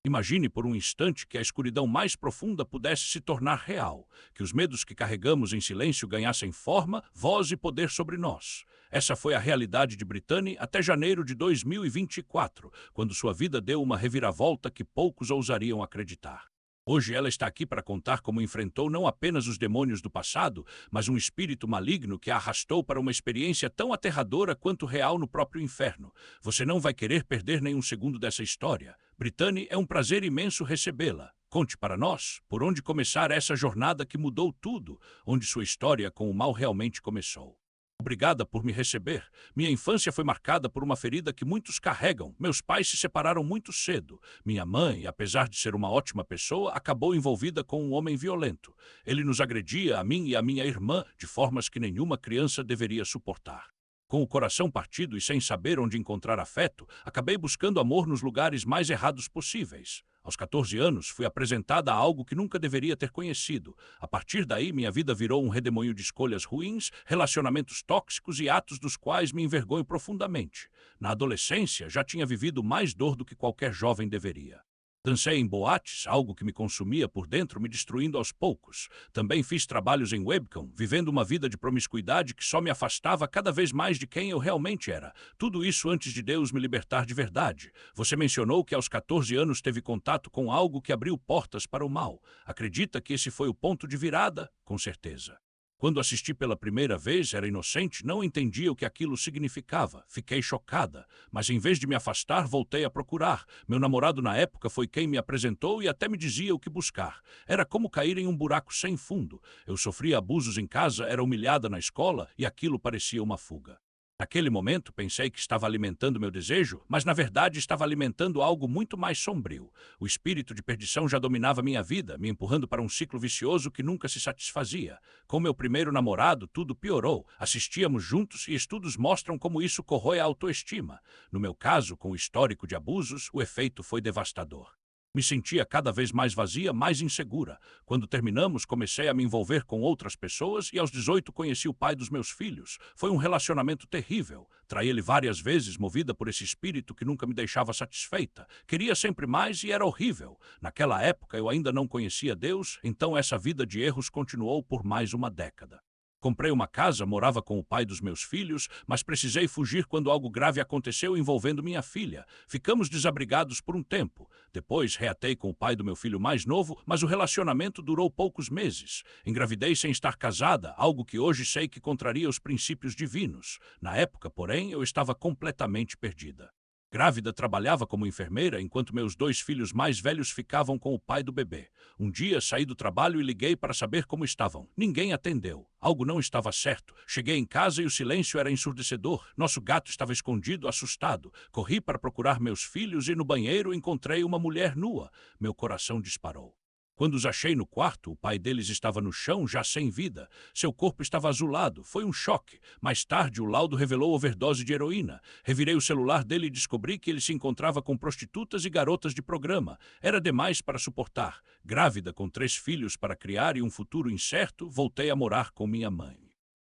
Imagine por um instante que a escuridão mais profunda pudesse se tornar real, que os medos que carregamos em silêncio ganhassem forma, voz e poder sobre nós. Essa foi a realidade de Brittany até janeiro de 2024, quando sua vida deu uma reviravolta que poucos ousariam acreditar. Hoje ela está aqui para contar como enfrentou não apenas os demônios do passado, mas um espírito maligno que a arrastou para uma experiência tão aterradora quanto real no próprio inferno. Você não vai querer perder nenhum segundo dessa história. Brittany, é um prazer imenso recebê-la. Conte para nós por onde começar essa jornada que mudou tudo, onde sua história com o mal realmente começou. Obrigada por me receber. Minha infância foi marcada por uma ferida que muitos carregam. Meus pais se separaram muito cedo. Minha mãe, apesar de ser uma ótima pessoa, acabou envolvida com um homem violento. Ele nos agredia, a mim e a minha irmã, de formas que nenhuma criança deveria suportar. Com o coração partido e sem saber onde encontrar afeto, acabei buscando amor nos lugares mais errados possíveis. Aos 14 anos, fui apresentada a algo que nunca deveria ter conhecido. A partir daí, minha vida virou um redemoinho de escolhas ruins, relacionamentos tóxicos e atos dos quais me envergonho profundamente. Na adolescência, já tinha vivido mais dor do que qualquer jovem deveria. Dancei em boates, algo que me consumia por dentro, me destruindo aos poucos. Também fiz trabalhos em webcam, vivendo uma vida de promiscuidade que só me afastava cada vez mais de quem eu realmente era. Tudo isso antes de Deus me libertar de verdade. Você mencionou que aos 14 anos teve contato com algo que abriu portas para o mal. Acredita que esse foi o ponto de virada? Com certeza. Quando assisti pela primeira vez, era inocente, não entendia o que aquilo significava. Fiquei chocada, mas em vez de me afastar, voltei a procurar. Meu namorado na época foi quem me apresentou e até me dizia o que buscar. Era como cair em um buraco sem fundo. Eu sofria abusos em casa, era humilhada na escola e aquilo parecia uma fuga. Naquele momento, pensei que estava alimentando meu desejo, mas na verdade estava alimentando algo muito mais sombrio. O espírito de perdição já dominava minha vida, me empurrando para um ciclo vicioso que nunca se satisfazia. Com meu primeiro namorado, tudo piorou. Assistíamos juntos e estudos mostram como isso corrói a autoestima. No meu caso, com o histórico de abusos, o efeito foi devastador. Me sentia cada vez mais vazia, mais insegura. Quando terminamos, comecei a me envolver com outras pessoas e aos 18 conheci o pai dos meus filhos. Foi um relacionamento terrível. Traí ele várias vezes, movida por esse espírito que nunca me deixava satisfeita. Queria sempre mais e era horrível. Naquela época eu ainda não conhecia Deus, então essa vida de erros continuou por mais uma década. Comprei uma casa, morava com o pai dos meus filhos, mas precisei fugir quando algo grave aconteceu envolvendo minha filha. Ficamos desabrigados por um tempo. Depois reatei com o pai do meu filho mais novo, mas o relacionamento durou poucos meses. Engravidei sem estar casada, algo que hoje sei que contraria os princípios divinos. Na época, porém, eu estava completamente perdida. Grávida, trabalhava como enfermeira, enquanto meus 2 filhos mais velhos ficavam com o pai do bebê. Um dia, saí do trabalho e liguei para saber como estavam. Ninguém atendeu. Algo não estava certo. Cheguei em casa e o silêncio era ensurdecedor. Nosso gato estava escondido, assustado. Corri para procurar meus filhos e no banheiro encontrei uma mulher nua. Meu coração disparou. Quando os achei no quarto, o pai deles estava no chão, já sem vida. Seu corpo estava azulado. Foi um choque. Mais tarde, o laudo revelou overdose de heroína. Revirei o celular dele e descobri que ele se encontrava com prostitutas e garotas de programa. Era demais para suportar. Grávida, com 3 filhos para criar e um futuro incerto, voltei a morar com minha mãe.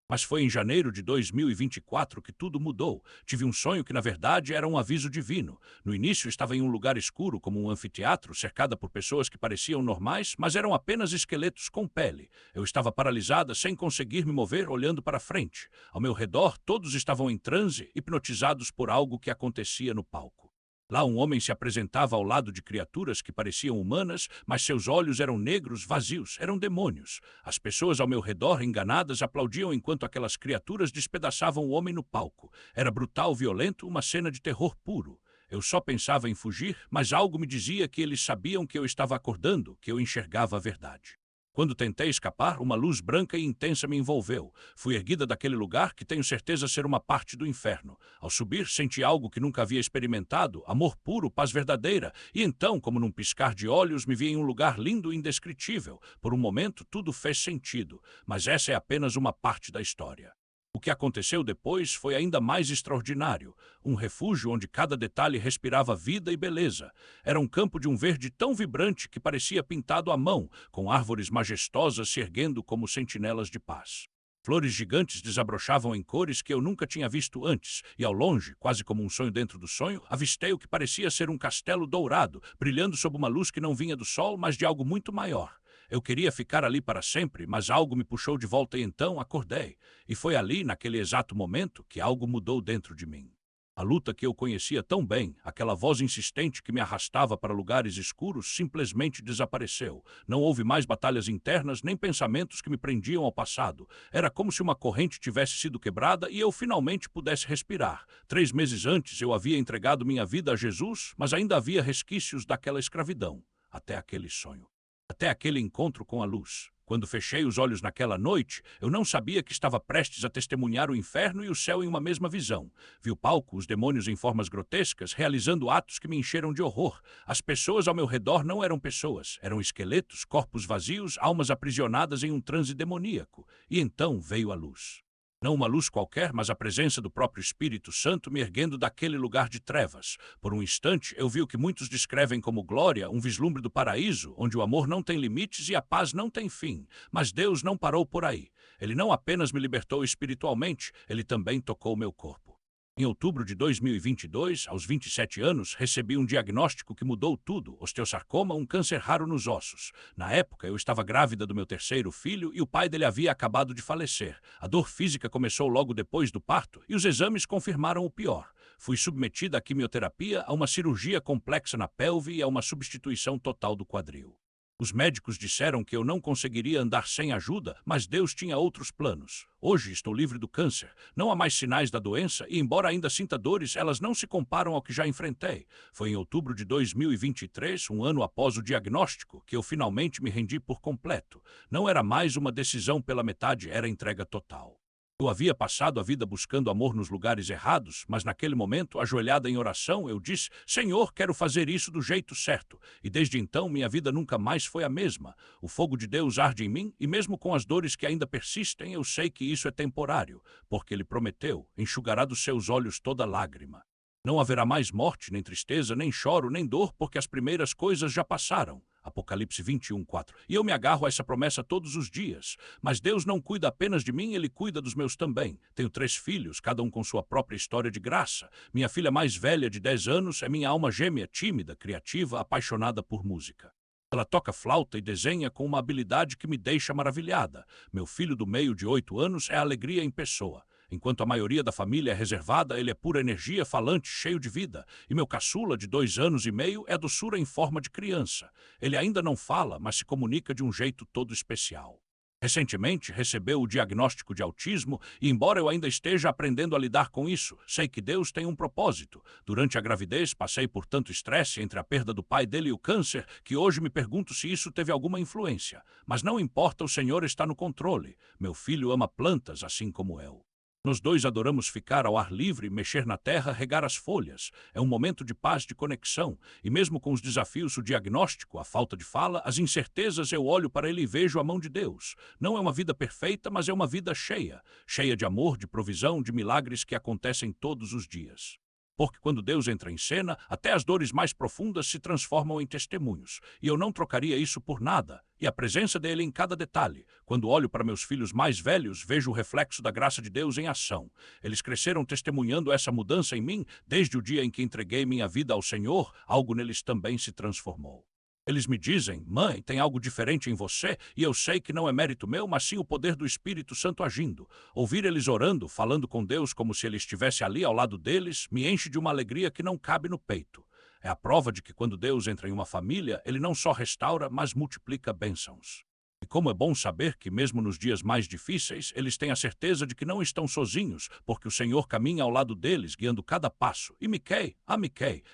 Mas foi em janeiro de 2024 que tudo mudou. Tive um sonho que, na verdade, era um aviso divino. No início, estava em um lugar escuro, como um anfiteatro, cercada por pessoas que pareciam normais, mas eram apenas esqueletos com pele. Eu estava paralisada, sem conseguir me mover, olhando para frente. Ao meu redor, todos estavam em transe, hipnotizados por algo que acontecia no palco. Lá um homem se apresentava ao lado de criaturas que pareciam humanas, mas seus olhos eram negros, vazios, eram demônios. As pessoas ao meu redor, enganadas, aplaudiam enquanto aquelas criaturas despedaçavam o homem no palco. Era brutal, violento, uma cena de terror puro. Eu só pensava em fugir, mas algo me dizia que eles sabiam que eu estava acordando, que eu enxergava a verdade. Quando tentei escapar, uma luz branca e intensa me envolveu. Fui erguida daquele lugar que tenho certeza ser uma parte do inferno. Ao subir, senti algo que nunca havia experimentado, amor puro, paz verdadeira. E então, como num piscar de olhos, me vi em um lugar lindo e indescritível. Por um momento, tudo fez sentido. Mas essa é apenas uma parte da história. O que aconteceu depois foi ainda mais extraordinário. Um refúgio onde cada detalhe respirava vida e beleza. Era um campo de um verde tão vibrante que parecia pintado à mão, com árvores majestosas se erguendo como sentinelas de paz. Flores gigantes desabrochavam em cores que eu nunca tinha visto antes, e ao longe, quase como um sonho dentro do sonho, avistei o que parecia ser um castelo dourado, brilhando sob uma luz que não vinha do sol, mas de algo muito maior. Eu queria ficar ali para sempre, mas algo me puxou de volta e então acordei. E foi ali, naquele exato momento, que algo mudou dentro de mim. A luta que eu conhecia tão bem, aquela voz insistente que me arrastava para lugares escuros, simplesmente desapareceu. Não houve mais batalhas internas nem pensamentos que me prendiam ao passado. Era como se uma corrente tivesse sido quebrada e eu finalmente pudesse respirar. 3 meses antes eu havia entregado minha vida a Jesus, mas ainda havia resquícios daquela escravidão. Até aquele sonho. Até aquele encontro com a luz. Quando fechei os olhos naquela noite, eu não sabia que estava prestes a testemunhar o inferno e o céu em uma mesma visão. Vi o palco, os demônios em formas grotescas, realizando atos que me encheram de horror. As pessoas ao meu redor não eram pessoas, eram esqueletos, corpos vazios, almas aprisionadas em um transe demoníaco. E então veio a luz. Não uma luz qualquer, mas a presença do próprio Espírito Santo me erguendo daquele lugar de trevas. Por um instante, eu vi o que muitos descrevem como glória, um vislumbre do paraíso, onde o amor não tem limites e a paz não tem fim. Mas Deus não parou por aí. Ele não apenas me libertou espiritualmente, ele também tocou meu corpo. Em outubro de 2022, aos 27 anos, recebi um diagnóstico que mudou tudo: osteosarcoma, um câncer raro nos ossos. Na época, eu estava grávida do meu terceiro filho e o pai dele havia acabado de falecer. A dor física começou logo depois do parto e os exames confirmaram o pior. Fui submetida à quimioterapia, a uma cirurgia complexa na pelve e a uma substituição total do quadril. Os médicos disseram que eu não conseguiria andar sem ajuda, mas Deus tinha outros planos. Hoje estou livre do câncer. Não há mais sinais da doença e, embora ainda sinta dores, elas não se comparam ao que já enfrentei. Foi em outubro de 2023, um ano após o diagnóstico, que eu finalmente me rendi por completo. Não era mais uma decisão pela metade, era entrega total. Eu havia passado a vida buscando amor nos lugares errados, mas naquele momento, ajoelhada em oração, eu disse: Senhor, quero fazer isso do jeito certo. E desde então, minha vida nunca mais foi a mesma. O fogo de Deus arde em mim, e mesmo com as dores que ainda persistem, eu sei que isso é temporário, porque Ele prometeu: enxugará dos seus olhos toda lágrima. Não haverá mais morte, nem tristeza, nem choro, nem dor, porque as primeiras coisas já passaram. Apocalipse 21:4. E eu me agarro a essa promessa todos os dias. Mas Deus não cuida apenas de mim, Ele cuida dos meus também. Tenho 3 filhos, cada um com sua própria história de graça. Minha filha mais velha, de 10 anos, é minha alma gêmea, tímida, criativa, apaixonada por música. Ela toca flauta e desenha com uma habilidade que me deixa maravilhada. Meu filho do meio, de 8 anos, é alegria em pessoa. Enquanto a maioria da família é reservada, ele é pura energia, falante, cheio de vida. E meu caçula, de 2 anos e meio, é doçura em forma de criança. Ele ainda não fala, mas se comunica de um jeito todo especial. Recentemente recebeu o diagnóstico de autismo e, embora eu ainda esteja aprendendo a lidar com isso, sei que Deus tem um propósito. Durante a gravidez, passei por tanto estresse entre a perda do pai dele e o câncer, que hoje me pergunto se isso teve alguma influência. Mas não importa, o Senhor está no controle. Meu filho ama plantas, assim como eu. Nós dois adoramos ficar ao ar livre, mexer na terra, regar as folhas. É um momento de paz, de conexão. E mesmo com os desafios, o diagnóstico, a falta de fala, as incertezas, eu olho para ele e vejo a mão de Deus. Não é uma vida perfeita, mas é uma vida cheia. Cheia de amor, de provisão, de milagres que acontecem todos os dias. Porque quando Deus entra em cena, até as dores mais profundas se transformam em testemunhos. E eu não trocaria isso por nada. E a presença dele em cada detalhe. Quando olho para meus filhos mais velhos, vejo o reflexo da graça de Deus em ação. Eles cresceram testemunhando essa mudança em mim. Desde o dia em que entreguei minha vida ao Senhor, algo neles também se transformou. Eles me dizem: mãe, tem algo diferente em você, e eu sei que não é mérito meu, mas sim o poder do Espírito Santo agindo. Ouvir eles orando, falando com Deus como se ele estivesse ali ao lado deles, me enche de uma alegria que não cabe no peito. É a prova de que quando Deus entra em uma família, ele não só restaura, mas multiplica bênçãos. E como é bom saber que, mesmo nos dias mais difíceis, eles têm a certeza de que não estão sozinhos, porque o Senhor caminha ao lado deles, guiando cada passo. E Miquei,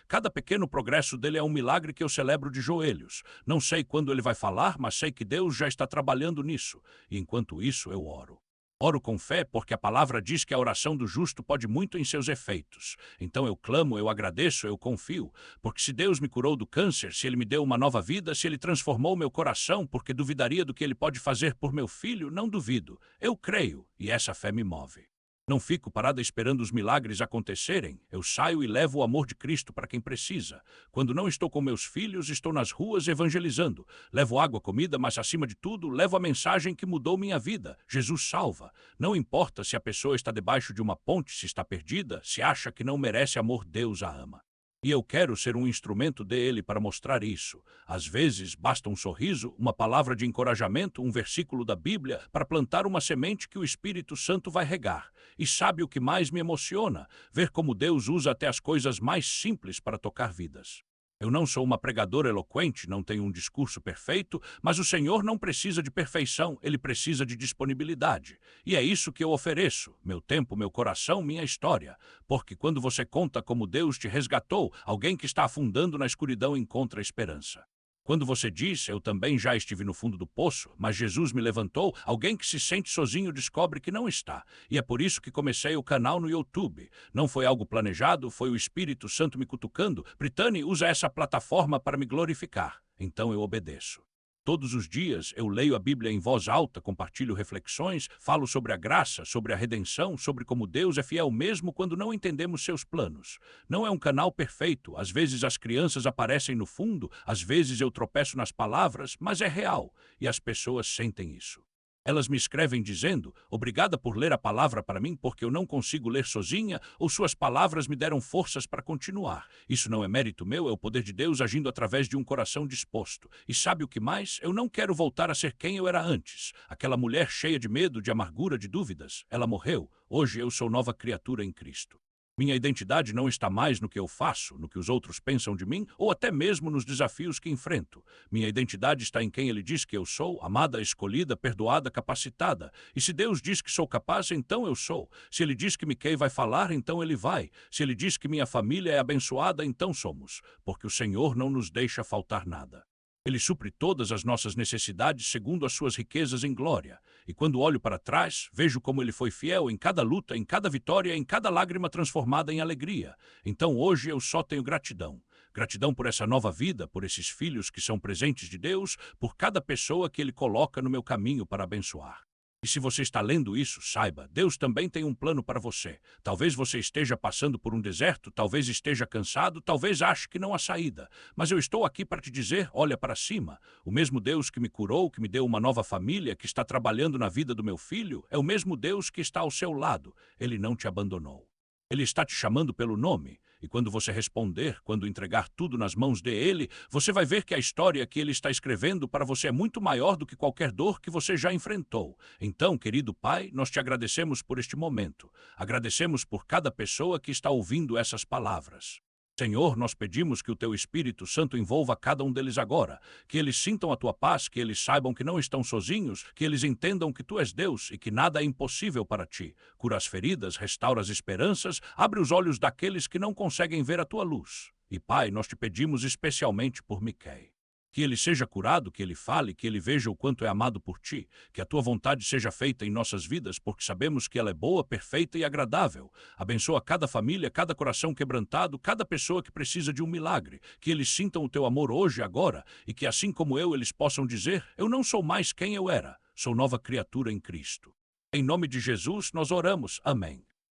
cada pequeno progresso dele é um milagre que eu celebro de joelhos. Não sei quando ele vai falar, mas sei que Deus já está trabalhando nisso. E enquanto isso, eu oro. Oro com fé porque a palavra diz que a oração do justo pode muito em seus efeitos. Então eu clamo, eu agradeço, eu confio. Porque se Deus me curou do câncer, se Ele me deu uma nova vida, se Ele transformou meu coração, porque duvidaria do que Ele pode fazer por meu filho, não duvido. Eu creio e essa fé me move. Não fico parada esperando os milagres acontecerem. Eu saio e levo o amor de Cristo para quem precisa. Quando não estou com meus filhos, estou nas ruas evangelizando. Levo água, comida, mas acima de tudo, levo a mensagem que mudou minha vida. Jesus salva. Não importa se a pessoa está debaixo de uma ponte, se está perdida, se acha que não merece amor, Deus a ama. E eu quero ser um instrumento dele para mostrar isso. Às vezes, basta um sorriso, uma palavra de encorajamento, um versículo da Bíblia para plantar uma semente que o Espírito Santo vai regar. E sabe o que mais me emociona? Ver como Deus usa até as coisas mais simples para tocar vidas. Eu não sou uma pregadora eloquente, não tenho um discurso perfeito, mas o Senhor não precisa de perfeição, Ele precisa de disponibilidade. E é isso que eu ofereço, meu tempo, meu coração, minha história. Porque quando você conta como Deus te resgatou, alguém que está afundando na escuridão encontra esperança. Quando você diz, eu também já estive no fundo do poço, mas Jesus me levantou, alguém que se sente sozinho descobre que não está. E é por isso que comecei o canal no YouTube. Não foi algo planejado, foi o Espírito Santo me cutucando. Britânia usa essa plataforma para me glorificar. Então eu obedeço. Todos os dias eu leio a Bíblia em voz alta, compartilho reflexões, falo sobre a graça, sobre a redenção, sobre como Deus é fiel mesmo quando não entendemos seus planos. Não é um canal perfeito, às vezes as crianças aparecem no fundo, às vezes eu tropeço nas palavras, mas é real, e as pessoas sentem isso. Elas me escrevem dizendo, obrigada por ler a palavra para mim porque eu não consigo ler sozinha, ou suas palavras me deram forças para continuar. Isso não é mérito meu, é o poder de Deus agindo através de um coração disposto. E sabe o que mais? Eu não quero voltar a ser quem eu era antes. Aquela mulher cheia de medo, de amargura, de dúvidas. Ela morreu. Hoje eu sou nova criatura em Cristo. Minha identidade não está mais no que eu faço, no que os outros pensam de mim, ou até mesmo nos desafios que enfrento. Minha identidade está em quem Ele diz que eu sou, amada, escolhida, perdoada, capacitada. E se Deus diz que sou capaz, então eu sou. Se Ele diz que Miquei vai falar, então Ele vai. Se Ele diz que minha família é abençoada, então somos. Porque o Senhor não nos deixa faltar nada. Ele supre todas as nossas necessidades segundo as suas riquezas em glória. E quando olho para trás, vejo como ele foi fiel em cada luta, em cada vitória, em cada lágrima transformada em alegria. Então hoje eu só tenho gratidão. Gratidão por essa nova vida, por esses filhos que são presentes de Deus, por cada pessoa que Ele coloca no meu caminho para abençoar. E se você está lendo isso, saiba, Deus também tem um plano para você. Talvez você esteja passando por um deserto, talvez esteja cansado, talvez ache que não há saída. Mas eu estou aqui para te dizer, olha para cima. O mesmo Deus que me curou, que me deu uma nova família, que está trabalhando na vida do meu filho, é o mesmo Deus que está ao seu lado. Ele não te abandonou. Ele está te chamando pelo nome. E quando você responder, quando entregar tudo nas mãos dele, você vai ver que a história que ele está escrevendo para você é muito maior do que qualquer dor que você já enfrentou. Então, querido Pai, nós te agradecemos por este momento. Agradecemos por cada pessoa que está ouvindo essas palavras. Senhor, nós pedimos que o Teu Espírito Santo envolva cada um deles agora, que eles sintam a Tua paz, que eles saibam que não estão sozinhos, que eles entendam que Tu és Deus e que nada é impossível para Ti. Cura as feridas, restaura as esperanças, abre os olhos daqueles que não conseguem ver a Tua luz. E Pai, nós te pedimos especialmente por Miquei. Que ele seja curado, que ele fale, que ele veja o quanto é amado por ti, que a tua vontade seja feita em nossas vidas, porque sabemos que ela é boa, perfeita e agradável. Abençoa cada família, cada coração quebrantado, cada pessoa que precisa de um milagre, que eles sintam o teu amor hoje e agora, e que assim como eu, eles possam dizer, eu não sou mais quem eu era, sou nova criatura em Cristo. Em nome de Jesus, nós oramos. Amém.